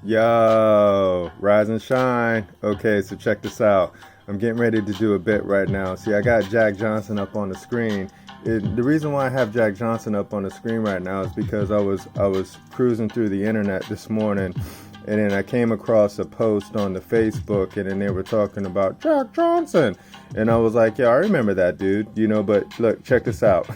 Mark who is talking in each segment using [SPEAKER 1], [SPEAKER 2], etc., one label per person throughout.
[SPEAKER 1] Yo, rise and shine. Okay, so check this out. I'm getting ready to do a bit right now. See, I got Jack Johnson up on the screen. The reason why I have Jack Johnson up on the screen right now is because I was cruising through the internet this morning, and then I came across a post on the Facebook, and then they were talking about Jack Johnson, and I was like, yeah, I remember that dude, But look, check this out.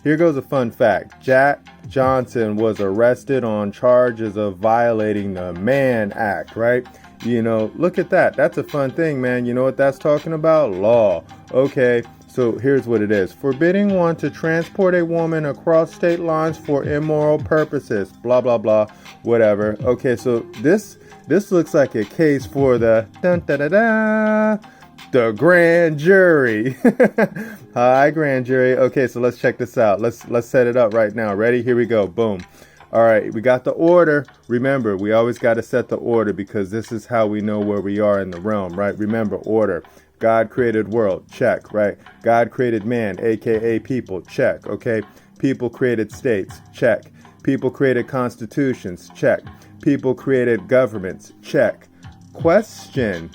[SPEAKER 1] Here goes a fun fact. Jack Johnson was arrested on charges of violating the Mann Act, right? Look at that. That's a fun thing, man. You know what that's talking about? Law. Okay. So here's what it is. Forbidding one to transport a woman across state lines for immoral purposes. Blah, blah, blah. Whatever. Okay, so this looks like a case for the the grand jury. Hi, grand jury. Okay, so let's check this out. Let's set it up right now. Ready? Here we go. Boom. All right, we got the order. Remember, we always got to set the order because this is how we know where we are in the realm, right? Remember, order. God created world, check, right? God created man, aka people, check, okay? People created states, check. People created constitutions, check. People created governments, check. Question.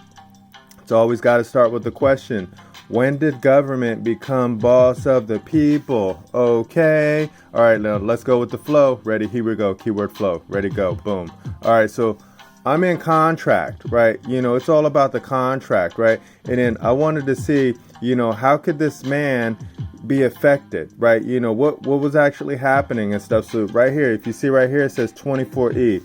[SPEAKER 1] It's always got to start with the question. When did government become boss of the people? Okay. All right, now let's go with the flow. Ready? Here we go. Keyword flow. Ready, go. Boom. All right, so I'm in contract, right? It's all about the contract, right? And then I wanted to see, how could this man be affected, right? What was actually happening and stuff. So right here, if you see right here, it says 24E.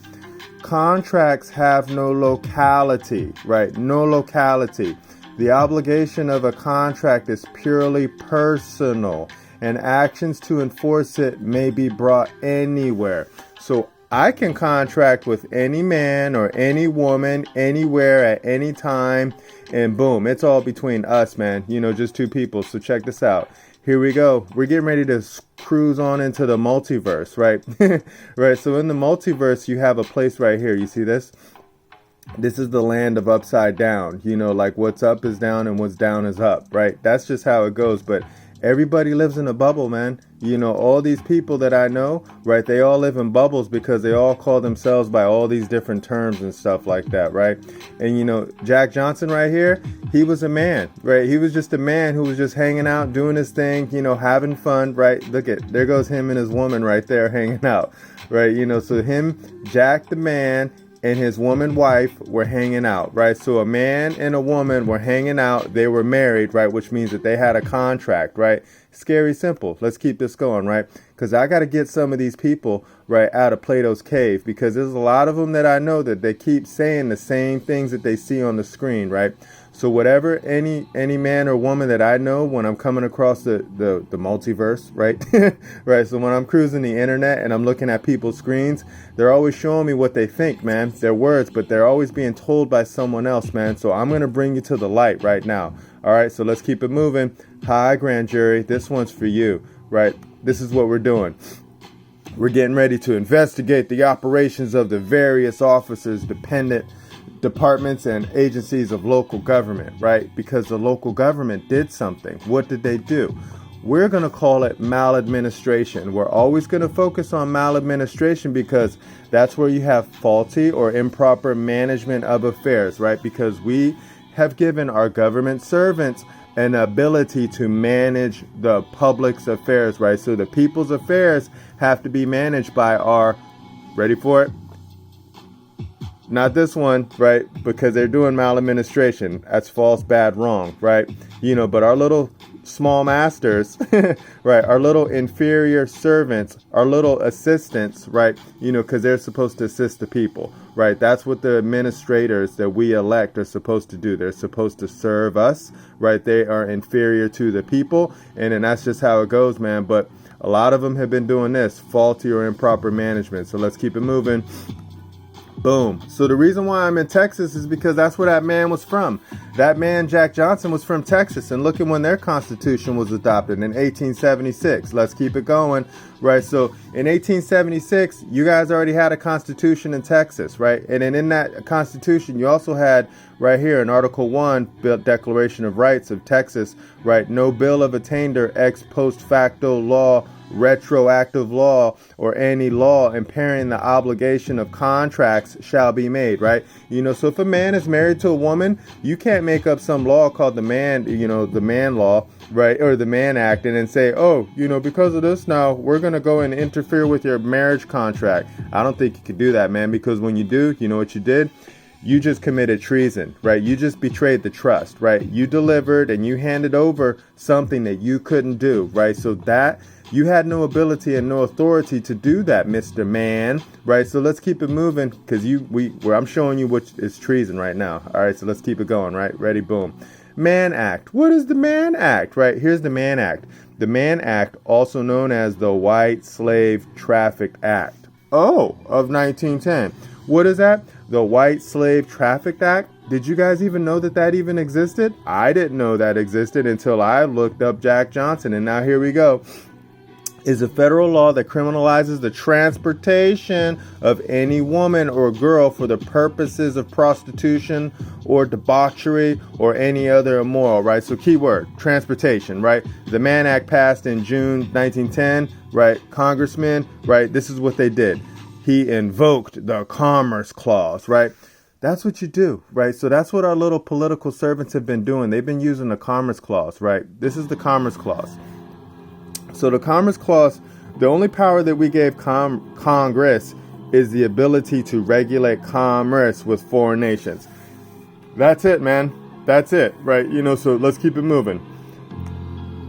[SPEAKER 1] Contracts have no locality, right? No locality. The obligation of a contract is purely personal, and actions to enforce it may be brought anywhere. So I can contract with any man or any woman anywhere at any time, and boom, it's all between us, man. Just two people. So check this out. Here we go. We're getting ready to cruise on into the multiverse, right? Right. So in the multiverse, you have a place right here. You see this? This is the land of upside down. Like what's up is down and what's down is up, right? That's just how it goes. But everybody lives in a bubble, man. All these people that I know, right, they all live in bubbles because they all call themselves by all these different terms and stuff like that, right? And, Jack Johnson right here, he was a man, right? He was just a man who was just hanging out, doing his thing, having fun, right? Look there goes him and his woman right there hanging out, right? So him, Jack the man, and his woman wife were hanging out, right? So a man and a woman were hanging out. They were married, right? Which means that they had a contract, right? Scary simple. Let's keep this going, right? Because I got to get some of these people, right, out of Plato's cave, because there's a lot of them that I know that they keep saying the same things that they see on the screen, right? So whatever any man or woman that I know when I'm coming across the multiverse, right? Right. So when I'm cruising the internet and I'm looking at people's screens, they're always showing me what they think, man. Their words, but they're always being told by someone else, man. So I'm going to bring you to the light right now. All right. So let's keep it moving. Hi, grand jury. This one's for you, right? This is what we're doing. We're getting ready to investigate the operations of the various officers, departments and agencies of local government, right? Because the local government did something. What did they do? We're going to call it maladministration. We're always going to focus on maladministration because that's where you have faulty or improper management of affairs, right? Because we have given our government servants an ability to manage the public's affairs, right? So the people's affairs have to be managed by our, ready for it? Not this one, right? Because they're doing maladministration. That's false, bad, wrong, right? But our little small masters, right? Our little inferior servants, our little assistants, right? Because they're supposed to assist the people, right? That's what the administrators that we elect are supposed to do. They're supposed to serve us, right? They are inferior to the people. And then that's just how it goes, man. But a lot of them have been doing this, faulty or improper management. So let's keep it moving. Boom. So the reason why I'm in Texas is because that's where that man was from. That man, Jack Johnson, was from Texas. And look at when their constitution was adopted in 1876. Let's keep it going. Right. So in 1876, you guys already had a constitution in Texas. Right. And then in that constitution, you also had right here in Article 1, Declaration of Rights of Texas. Right. No bill of attainder ex post facto law retroactive law or any law impairing the obligation of contracts shall be made, right? So if a man is married to a woman, you can't make up some law called the man law, right? Or the Man Act, and then say, oh, because of this now, we're going to go and interfere with your marriage contract. I don't think you could do that, man, because when you do, you know what you did? You just committed treason, right? You just betrayed the trust, right? You delivered and you handed over something that you couldn't do, right? So that you had no ability and no authority to do that, Mr. Man, right? So let's keep it moving because I'm showing you what is treason right now. All right, so let's keep it going, right? Ready, boom. Mann Act. What is the Mann Act, right? Here's the Mann Act. The Mann Act, also known as the White Slave Traffic Act. Oh, of 1910. What is that? The White Slave Traffic Act? Did you guys even know that even existed? I didn't know that existed until I looked up Jack Johnson, and now here we go. Is a federal law that criminalizes the transportation of any woman or girl for the purposes of prostitution or debauchery or any other immoral, right? So keyword, transportation, right? The Mann Act passed in June 1910, right? Congressman, right? This is what they did. He invoked the Commerce Clause, right? That's what you do, right? So that's what our little political servants have been doing. They've been using the Commerce Clause, right? This is the Commerce Clause. So the Commerce Clause, the only power that we gave Congress is the ability to regulate commerce with foreign nations. That's it, man. That's it, right? So let's keep it moving,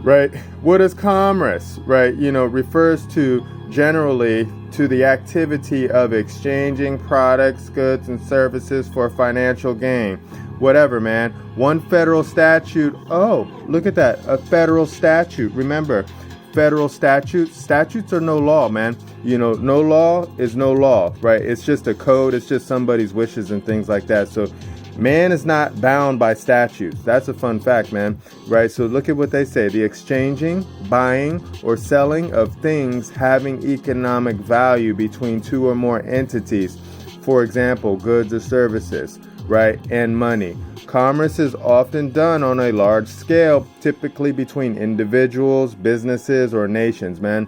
[SPEAKER 1] right? What is commerce, right? Refers to generally to the activity of exchanging products, goods, and services for financial gain. Whatever, man. One federal statute. Oh, look at that. A federal statute. Remember, federal statutes are no law, man. No law is no law, right? It's just a code. It's just somebody's wishes and things like that. So man is not bound by statutes. That's a fun fact, man, right? So look at what they say. The exchanging, buying, or selling of things having economic value between two or more entities. For example, goods or services, right? And money. Commerce is often done on a large scale, typically between individuals, businesses, or nations, man.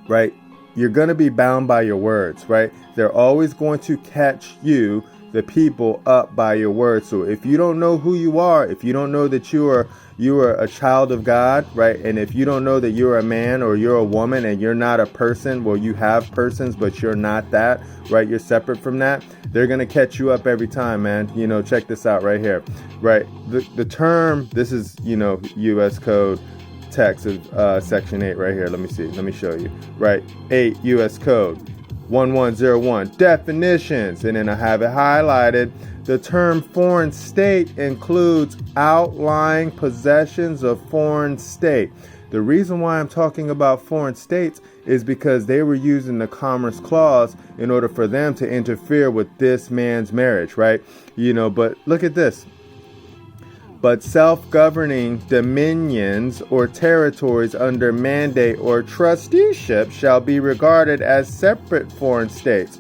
[SPEAKER 1] Right? You're going to be bound by your words, right? They're always going to catch you, the people, up by your words. So if you don't know who you are, if you don't know that you are a child of God, right? And if you don't know that you're a man or you're a woman and you're not a person, well, you have persons, but you're not that, right? You're separate from that. They're going to catch you up every time, man. Check this out right here, right? The term, this is, U.S. Code text of Section 8 right here. Let me see. Let me show you, right? 8 U.S. Code 1101 definitions. And then I have it highlighted. The term foreign state includes outlying possessions of foreign state. The reason why I'm talking about foreign states is because they were using the Commerce Clause in order for them to interfere with this man's marriage, right? But look at this. But self-governing dominions or territories under mandate or trusteeship shall be regarded as separate foreign states.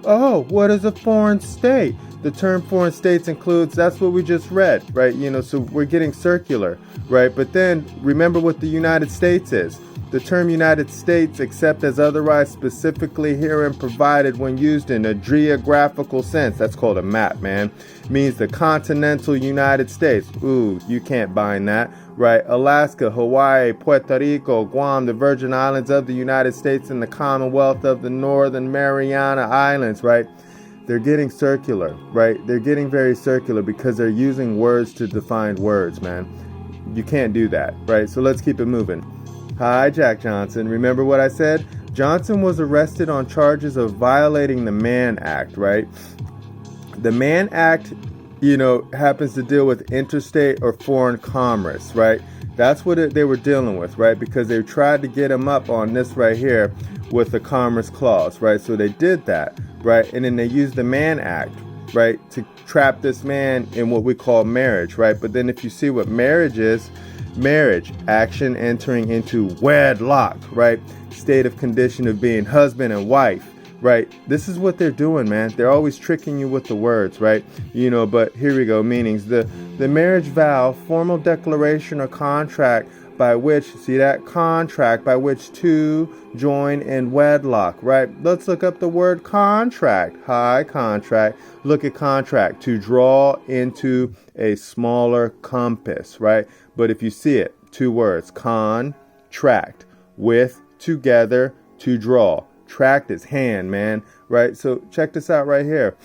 [SPEAKER 1] Oh, what is a foreign state? The term foreign states includes, that's what we just read, right? So we're getting circular, right? But then remember what the United States is. The term United States, except as otherwise specifically herein provided when used in a geographical sense, that's called a map, man, means the continental United States. Ooh, you can't bind that, right? Alaska, Hawaii, Puerto Rico, Guam, the Virgin Islands of the United States, and the Commonwealth of the Northern Mariana Islands, right? They're getting circular, right? They're getting very circular because they're using words to define words, man. You can't do that, right? So let's keep it moving. Hi, Jack Johnson. Remember what I said? Johnson was arrested on charges of violating the Mann Act, right? The Mann Act, happens to deal with interstate or foreign commerce, right? That's what they were dealing with, right? Because they tried to get him up on this right here with the Commerce Clause, right? So they did that, right? And then they used the Mann Act, right, to trap this man in what we call marriage, right? But then if you see what marriage is, marriage, action entering into wedlock, right? State of condition of being husband and wife, right? This is what they're doing, man. They're always tricking you with the words, right? But here we go, meanings. The marriage vow, formal declaration or contract by which, see that, contract, by which two join in wedlock, right? Let's look up the word contract. Hi, contract. Look at contract, to draw into a smaller compass, right? But if you see it, two words, contract, with, together, to draw. Tract is hand, man, right? So check this out right here.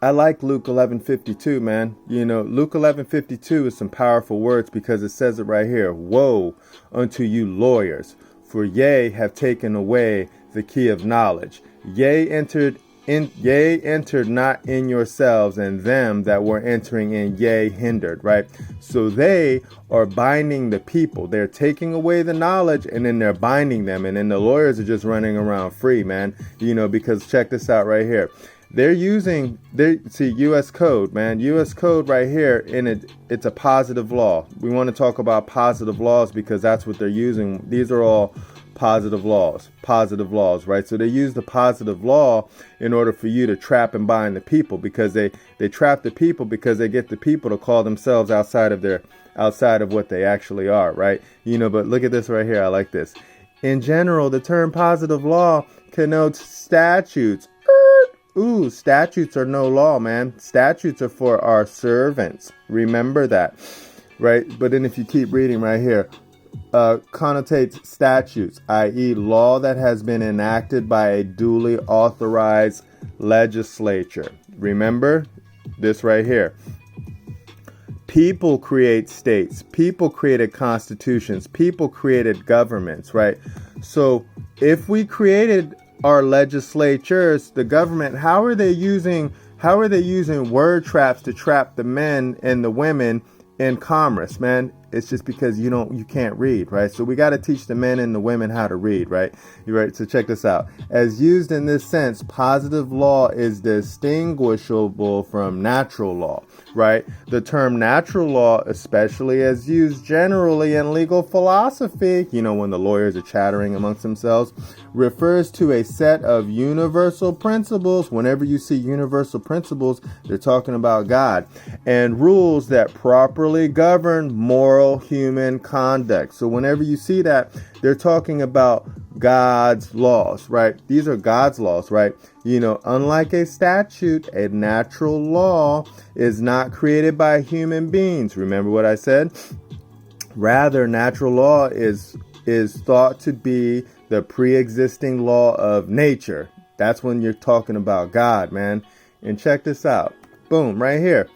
[SPEAKER 1] I like Luke 11:52, man. You know, Luke 11:52 is some powerful words because it says it right here. Woe unto you lawyers, for ye have taken away the key of knowledge. Ye entered not in yourselves, and them that were entering in, ye hindered, right? So they are binding the people. They're taking away the knowledge, and then they're binding them. And then the lawyers are just running around free, man. You know, because check this out right here. See, U.S. code, man. U.S. code right here, and it's a positive law. We want to talk about positive laws because that's what they're using. These are all positive laws, right? So they use the positive law in order for you to trap and bind the people, because they trap the people because they get the people to call themselves outside of what they actually are, right? You know, but look at this right here. I like this. In general, the term positive law connotes statutes. Ooh, statutes are no law, man. Statutes are for our servants. Remember that, right? But then if you keep reading right here, connotates statutes, i.e. law that has been enacted by a duly authorized legislature. Remember this right here. People create states. People created constitutions. People created governments, right? So if we created our legislatures, the government, how are they using word traps to trap the men and the women in commerce, man? It's just because you can't read, right? So we got to teach the men and the women how to read, right? You're right. So check this out. As used in this sense, positive law is distinguishable from natural law, right? The term natural law, especially as used generally in legal philosophy, when the lawyers are chattering amongst themselves, refers to a set of universal principles. Whenever you see universal principles, they're talking about God, and rules that properly govern moral human conduct. So whenever you see that, they're talking about God's laws, right? These are God's laws, right? Unlike a statute, a natural law is not created by human beings. Remember what I said? Rather, natural law is thought to be the pre-existing law of nature. That's when you're talking about God, man. And check this out. Boom, right here.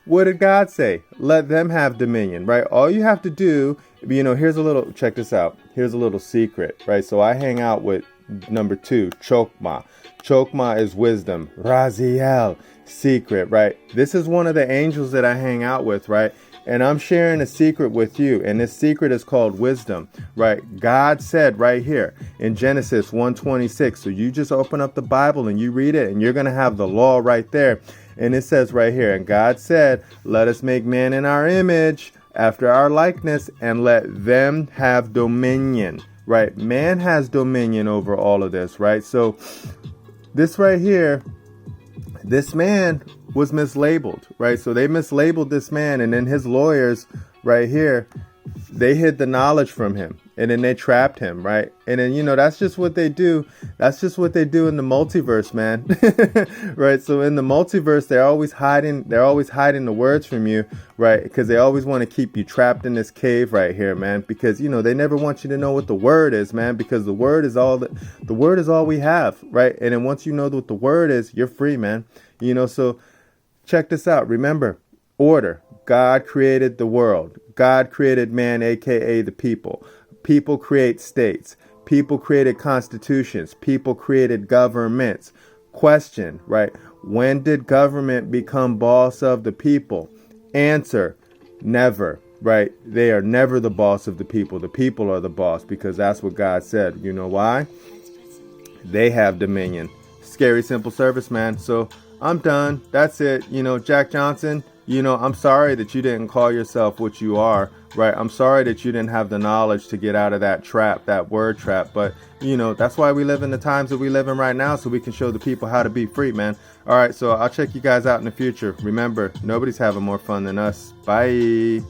[SPEAKER 1] What did God say? Let them have dominion, right? All you have to do, check this out. Here's a little secret, right? So I hang out with number 2, Chokma. Chokma is wisdom. Raziel, secret, right? This is one of the angels that I hang out with, right? And I'm sharing a secret with you. And this secret is called wisdom, right? God said right here in Genesis 1:26. So you just open up the Bible and you read it, and you're going to have the law right there. And it says right here, and God said, let us make man in our image, after our likeness, and let them have dominion, right? Man has dominion over all of this, right? So this right here, this man was mislabeled, right? So they mislabeled this man, and then his lawyers right here, they hid the knowledge from him, and then they trapped him, right? And then, that's just what they do. That's just what they do in the multiverse, man. Right? So in the multiverse, they're always hiding the words from you, right? Because they always want to keep you trapped in this cave right here, man. Because, they never want you to know what the word is, man, because the word is all we have, right? And then once you know what the word is, you're free, man. So check this out. Remember, order. God created the world. God created man, aka the people. People create states. People created constitutions. People created governments. Question, right? When did government become boss of the people? Answer, never, right? They are never the boss of the people. The people are the boss, because that's what God said. You know why? They have dominion. Scary simple service, man. So I'm done. That's it. Jack Johnson, I'm sorry that you didn't call yourself what you are, right? I'm sorry that you didn't have the knowledge to get out of that trap, that word trap. But, that's why we live in the times that we live in right now, so we can show the people how to be free, man. All right, so I'll check you guys out in the future. Remember, nobody's having more fun than us. Bye.